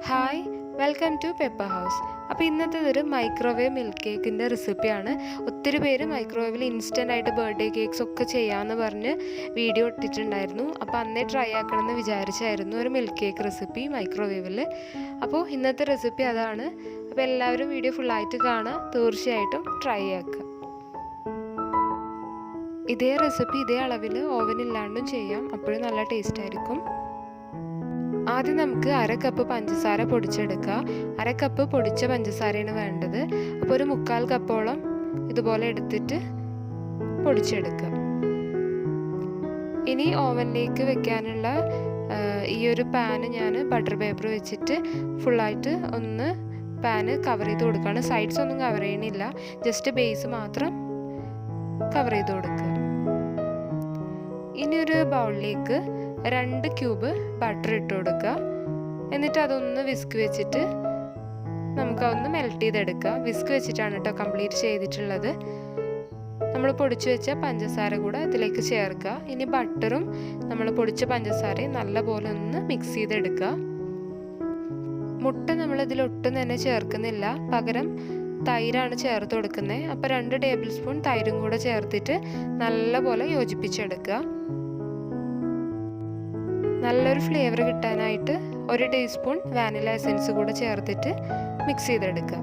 Hi, welcome to pepper house. അപ്പോൾ ഇന്നത്തെ ഒരു മൈക്രോവേവ് മിൽക്ക് കേക്കിൻ്റെ റെസിപ്പിയാണ്. ഒത്തിരി പേര് മൈക്രോവേവിൽ ഇൻസ്റ്റൻ്റ് ആയിട്ട് ബർത്ത്ഡേ കേക്ക്സ് ഒക്കെ ചെയ്യാമെന്ന് പറഞ്ഞ് വീഡിയോ ഇട്ടിട്ടുണ്ടായിരുന്നു. അപ്പോൾ അന്നേ ട്രൈ ആക്കണമെന്ന് വിചാരിച്ചായിരുന്നു ഒരു മിൽക്ക് കേക്ക് റെസിപ്പി മൈക്രോവേവിൽ. അപ്പോൾ ഇന്നത്തെ റെസിപ്പി അതാണ്. അപ്പോൾ എല്ലാവരും വീഡിയോ ഫുള്ളായിട്ട് കാണുക, തീർച്ചയായിട്ടും ട്രൈ ആക്കുക. ഇതേ റെസിപ്പി ഇതേ അളവിൽ ഓവനില്ലാണ്ടും ചെയ്യാം, അപ്പോഴും നല്ല ടേസ്റ്റ് ആയിരിക്കും. ആദ്യം നമുക്ക് 1/2 കപ്പ് പഞ്ചസാര പൊടിച്ചെടുക്കുക. 1/2 കപ്പ് പൊടിച്ച പഞ്ചസാരയാണ് വേണ്ടത്. അപ്പോൾ ഒരു 1/4 കപ്പോളം ഇതുപോലെ എടുത്തിട്ട് പൊടിച്ചെടുക്കുക. ഇനി ഓവനിലേക്ക് വെക്കാനുള്ള ഈ ഒരു പാന് ഞാൻ ബട്ടർ പേപ്പർ വെച്ചിട്ട് ഫുള്ളായിട്ട് ഒന്ന് പാന് കവർ ചെയ്ത് കൊടുക്കുകയാണ്. സൈഡ്സ് ഒന്നും കവർ ചെയ്യണില്ല, ജസ്റ്റ് ബേസ് മാത്രം കവർ ചെയ്ത് കൊടുക്കുക. ഇനി ഒരു ബൗളിലേക്ക് 2 ക്യൂബ് ബട്ടർ ഇട്ട് കൊടുക്കുക. എന്നിട്ട് അതൊന്ന് വിസ്ക് വെച്ചിട്ട് നമുക്കതൊന്ന് മെൽറ്റ് ചെയ്തെടുക്കുക. വിസ്ക് വെച്ചിട്ടാണ് കേട്ടോ കംപ്ലീറ്റ് ചെയ്തിട്ടുള്ളത്. നമ്മൾ പൊടിച്ചു വെച്ച പഞ്ചസാര കൂടെ ഇതിലേക്ക് ചേർക്കുക. ഇനി ബട്ടറും നമ്മൾ പൊടിച്ച പഞ്ചസാരയും നല്ലപോലെ ഒന്ന് മിക്സ് ചെയ്തെടുക്കുക. മുട്ട നമ്മൾ ഇതിലൊട്ടും തന്നെ ചേർക്കുന്നില്ല, പകരം തൈരാണ് ചേർത്ത് കൊടുക്കുന്നത്. അപ്പോൾ 2 ടേബിൾ സ്പൂൺ തൈരും കൂടെ ചേർത്തിട്ട് നല്ലപോലെ യോജിപ്പിച്ചെടുക്കുക. നല്ലൊരു ഫ്ലേവർ കിട്ടാനായിട്ട് 1 ടീസ്പൂൺ വാനില എസൻസ് കൂടെ ചേർത്തിട്ട് മിക്സ് ചെയ്തെടുക്കുക.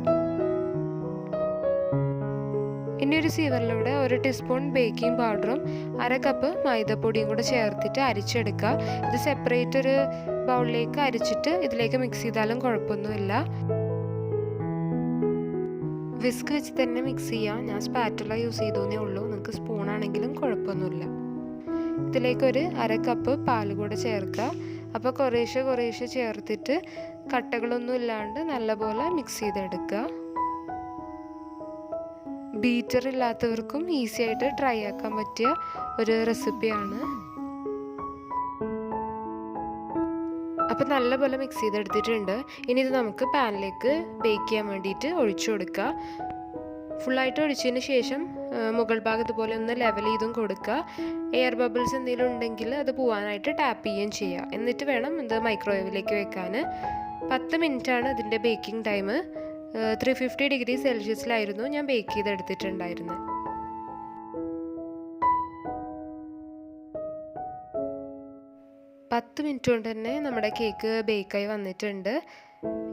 ഇനി ഒരു സീവറിലൂടെ 1 ടീസ്പൂൺ ബേക്കിംഗ് പൗഡറും 1/2 കപ്പ് മൈദപ്പൊടിയും കൂടെ ചേർത്തിട്ട് അരിച്ചെടുക്കുക. ഇത് സെപ്പറേറ്റ് ഒരു ബൗളിലേക്ക് അരിച്ചിട്ട് ഇതിലേക്ക് മിക്സ് ചെയ്താലും കുഴപ്പമൊന്നുമില്ല. വിസ്ക് വെച്ച് തന്നെ മിക്സ് ചെയ്യാം. ഞാൻ സ്പാറ്റുല യൂസ് ചെയ്തേ ഉള്ളൂ, നിങ്ങൾക്ക് സ്പൂണാണെങ്കിലും കുഴപ്പമൊന്നുമില്ല. ഇതിലേക്ക് ഒരു 1/2 കപ്പ് പാല് കൂടെ ചേർക്കുക. അപ്പോൾ കുറേശ്ശെ ചേർത്തിട്ട് കട്ടകളൊന്നും ഇല്ലാണ്ട് നല്ലപോലെ മിക്സ് ചെയ്തെടുക്കുക. ബീറ്റർ ഇല്ലാത്തവർക്കും ഈസി ആയിട്ട് ട്രൈ ആക്കാൻ പറ്റിയ ഒരു റെസിപ്പിയാണ്. അപ്പോൾ നല്ലപോലെ മിക്സ് ചെയ്തെടുത്തിട്ടുണ്ട്. ഇനി ഇത് നമുക്ക് പാനിലേക്ക് ബേക്ക് ചെയ്യാൻ വേണ്ടിയിട്ട് ഒഴിച്ചു കൊടുക്കുക. ഫുള്ളായിട്ട് ഒഴിച്ചതിന് ശേഷം മുകൾ ഭാഗം ഇതുപോലെ ഒന്ന് ലെവൽ ചെയ്തും കൊടുക്കുക. എയർ ബബിൾസ് എന്തെങ്കിലും ഉണ്ടെങ്കിൽ അത് പോകാനായിട്ട് ടാപ്പ് ചെയ്യുകയും ചെയ്യുക. എന്നിട്ട് വേണം ഇത് മൈക്രോവേവിലേക്ക് വെക്കാൻ. 10 മിനിറ്റാണ് ഇതിൻ്റെ ബേക്കിംഗ് ടൈം. 350 ഡിഗ്രി സെൽഷ്യസിലായിരുന്നു ഞാൻ ബേക്ക് ചെയ്തെടുത്തിട്ടുണ്ടായിരുന്നത്. പത്ത് മിനിറ്റ് കൊണ്ട് തന്നെ നമ്മുടെ കേക്ക് ബേക്കായി വന്നിട്ടുണ്ട്.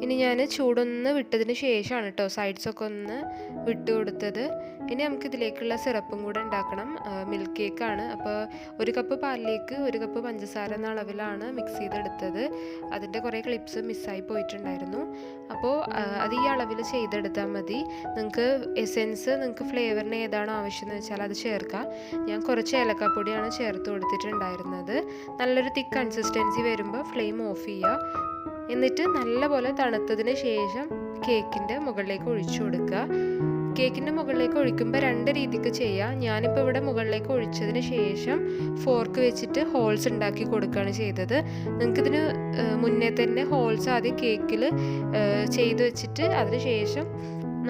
ഇനി ഞാൻ ചൂടൊന്ന് വിട്ടതിന് ശേഷമാണ് കേട്ടോ സൈഡ്സൊക്കെ ഒന്ന് വിട്ട് കൊടുത്തത്. ഇനി നമുക്ക് ഇതിലേക്കുള്ള സിറപ്പും കൂടെ ഉണ്ടാക്കണം. മിൽക്ക് കേക്കാണ്. അപ്പോൾ 1 കപ്പ് പാലിലേക്ക് 1 കപ്പ് പഞ്ചസാര എന്ന അളവിലാണ് മിക്സ് ചെയ്തെടുത്തത്. അതിൻ്റെ കുറേ ക്ലിപ്സ് മിസ്സായി പോയിട്ടുണ്ടായിരുന്നു. അപ്പോൾ അത് ഈ അളവിൽ ചെയ്തെടുത്താൽ മതി. നിങ്ങൾക്ക് എസെൻസ് നിങ്ങൾക്ക് ഫ്ലേവറിന് ഏതാണോ ആവശ്യമെന്ന് വെച്ചാൽ അത് ചേർക്കാം. ഞാൻ കുറച്ച് ഏലക്കാപ്പൊടിയാണ് ചേർത്ത് കൊടുത്തിട്ടുണ്ടായിരുന്നത്. നല്ലൊരു തിക്ക് കൺസിസ്റ്റൻസി വരുമ്പോൾ ഫ്ലെയിം ഓഫ് ചെയ്യുക. എന്നിട്ട് നല്ലപോലെ തണുത്തതിന് ശേഷം കേക്കിൻ്റെ മുകളിലേക്ക് ഒഴിച്ചു കൊടുക്കുക. കേക്കിൻ്റെ മുകളിലേക്ക് ഒഴിക്കുമ്പോൾ 2 രീതിക്ക് ചെയ്യാം. ഞാനിപ്പോൾ ഇവിടെ മുകളിലേക്ക് ഒഴിച്ചതിന് ശേഷം ഫോർക്ക് വെച്ചിട്ട് ഹോൾസ് ഉണ്ടാക്കി കൊടുക്കുകയാണ് ചെയ്തത്. നിങ്ങൾക്കിതിന് മുന്നേ തന്നെ ഹോൾസ് ആദ്യം കേക്കിൽ ചെയ്ത് വെച്ചിട്ട് അതിന് ശേഷം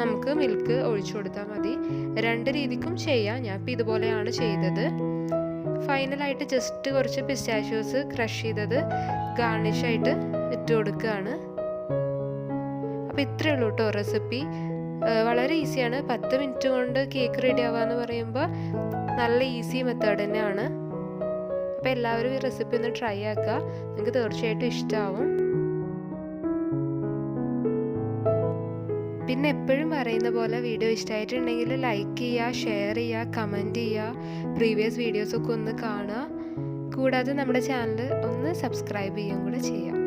നമുക്ക് മിൽക്ക് ഒഴിച്ചു കൊടുത്താൽ മതി. 2 രീതിക്കും ചെയ്യാം. ഞാൻ ഇപ്പോൾ ഇതുപോലെയാണ് ചെയ്തത്. ഫൈനലായിട്ട് ജസ്റ്റ് കുറച്ച് പിസ്റ്റാഷ്യോസ് ക്രഷ് ചെയ്തത് ഗാർണിഷായിട്ട് ഇട്ട് കൊടുക്കുകയാണ്. അപ്പോൾ ഇത്രയേ ഉള്ളൂ കേട്ടോ റെസിപ്പി. വളരെ ഈസിയാണ്. 10 മിനിറ്റ് കൊണ്ട് കേക്ക് റെഡി ആവാന്ന് പറയുമ്പോൾ നല്ല ഈസി മെത്തേഡ് തന്നെയാണ്. അപ്പോൾ എല്ലാവരും ഈ റെസിപ്പി ഒന്ന് ട്രൈ ആക്കുക, നിങ്ങൾക്ക് തീർച്ചയായിട്ടും ഇഷ്ടമാവും. പിന്നെ എപ്പോഴും പറയുന്ന പോലെ വീഡിയോ ഇഷ്ടമായിട്ടുണ്ടെങ്കിൽ ലൈക്ക് ചെയ്യുക, ഷെയർ ചെയ്യുക, കമൻറ്റ് ചെയ്യുക, പ്രീവിയസ് വീഡിയോസൊക്കെ ഒന്ന് കാണുക. കൂടാതെ നമ്മുടെ ചാനൽ ഒന്ന് സബ്സ്ക്രൈബ് ചെയ്യുകയും കൂടെ ചെയ്യാം.